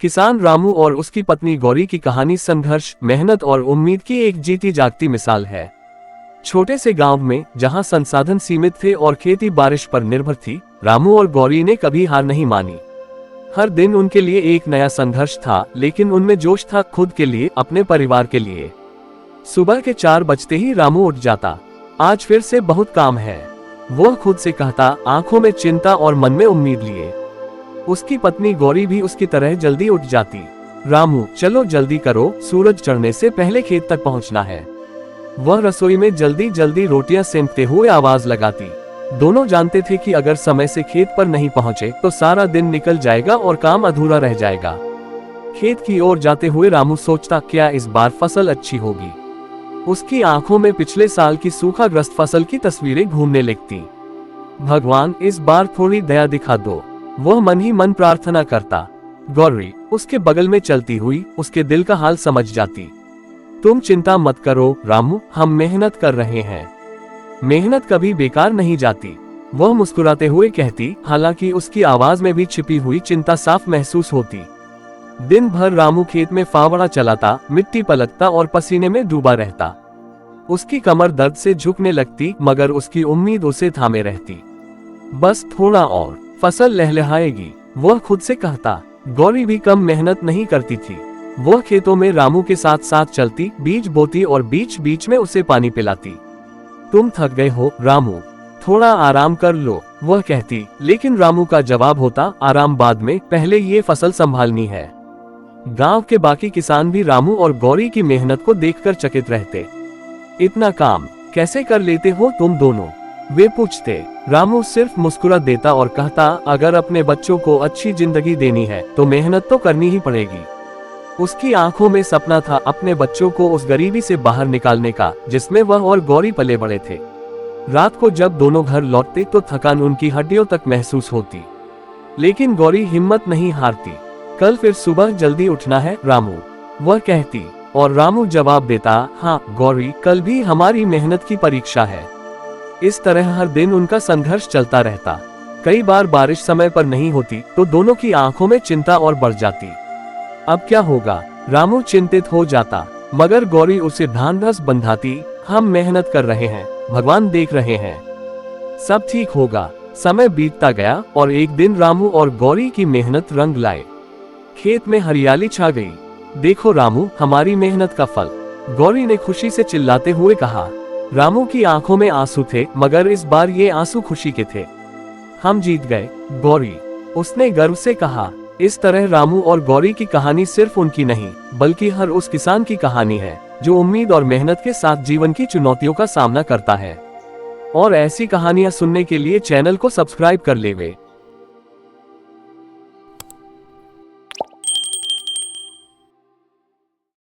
किसान रामू और उसकी पत्नी गौरी की कहानी संघर्ष, मेहनत और उम्मीद की एक जीती जागती मिसाल है। छोटे से गांव में जहां संसाधन सीमित थे और खेती बारिश पर निर्भर थी, रामू और गौरी ने कभी हार नहीं मानी। हर दिन उनके लिए एक नया संघर्ष था, लेकिन उनमें जोश था खुद के लिए, अपने परिवार के लिए। सुबह के 4 बजते ही रामू उठ जाता। आज फिर से बहुत काम है, वह खुद से कहता, आंखों में चिंता और मन में उम्मीद लिए। उसकी पत्नी गौरी भी उसकी तरह जल्दी उठ जाती। रामू, चलो जल्दी करो, सूरज चढ़ने से पहले खेत तक पहुंचना है। वह रसोई में जल्दी जल्दी रोटियां सेंकते हुए आवाज लगाती। दोनों जानते थे कि अगर समय से खेत पर नहीं पहुंचे तो सारा दिन निकल जाएगा और काम अधूरा रह जाएगा। खेत की ओर जाते हुए रामू सोचता, क्या इस बार फसल अच्छी होगी। उसकी आंखों में पिछले साल की सूखाग्रस्त फसल की तस्वीरें घूमने लगती। भगवान, इस बार थोड़ी दया दिखा दो, वह मन ही मन प्रार्थना करता। गौरी उसके बगल में चलती हुई उसके दिल का हाल समझ जाती। तुम चिंता मत करो रामू, हम मेहनत कर रहे हैं, मेहनत कभी बेकार नहीं जाती, वह मुस्कुराते हुए कहती, हालांकि उसकी आवाज में भी छिपी हुई चिंता साफ महसूस होती। दिन भर रामू खेत में फावड़ा चलाता, मिट्टी पलटता और पसीने में डूबा रहता। उसकी कमर दर्द से झुकने लगती, मगर उसकी उम्मीद उसे थामे रहती। बस थोड़ा और, फसल लहलहाएगी, वह खुद से कहता। गौरी भी कम मेहनत नहीं करती थी। वह खेतों में रामू के साथ साथ चलती, बीज बोती और बीच बीच में उसे पानी पिलाती। तुम थक गए हो रामू, थोड़ा आराम कर लो, वह कहती। लेकिन रामू का जवाब होता, आराम बाद में, पहले ये फसल संभालनी है। गांव के बाकी किसान भी रामू और गौरी की मेहनत को देखकर चकित रहते। इतना काम कैसे कर लेते हो तुम दोनों, वे पूछते। रामू सिर्फ मुस्कुरा देता और कहता, अगर अपने बच्चों को अच्छी जिंदगी देनी है तो मेहनत तो करनी ही पड़ेगी। उसकी आंखों में सपना था अपने बच्चों को उस गरीबी से बाहर निकालने का जिसमें वह और गौरी पले बड़े थे। रात को जब दोनों घर लौटते तो थकान उनकी हड्डियों तक महसूस होती, लेकिन गौरी हिम्मत नहीं हारती। कल फिर सुबह जल्दी उठना है रामू, वह कहती। और रामू जवाब देता, हाँ गौरी, कल भी हमारी मेहनत की परीक्षा है। इस तरह हर दिन उनका संघर्ष चलता रहता। कई बार बारिश समय पर नहीं होती तो दोनों की आंखों में चिंता और बढ़ जाती। अब क्या होगा, रामू चिंतित हो जाता, मगर गौरी उसे ढांढस बंधाती। हम मेहनत कर रहे हैं, भगवान देख रहे हैं, सब ठीक होगा। समय बीतता गया और एक दिन रामू और गौरी की मेहनत रंग लाए। खेत में हरियाली छा गई। देखो रामू, हमारी मेहनत का फल, गौरी ने खुशी से चिल्लाते हुए कहा। रामू की आंखों में आंसू थे, मगर इस बार ये आंसू खुशी के थे। हम जीत गए गौरी, उसने गर्व से कहा। इस तरह रामू और गौरी की कहानी सिर्फ उनकी नहीं, बल्कि हर उस किसान की कहानी है जो उम्मीद और मेहनत के साथ जीवन की चुनौतियों का सामना करता है। और ऐसी कहानियां सुनने के लिए चैनल को सब्सक्राइब कर लेवे।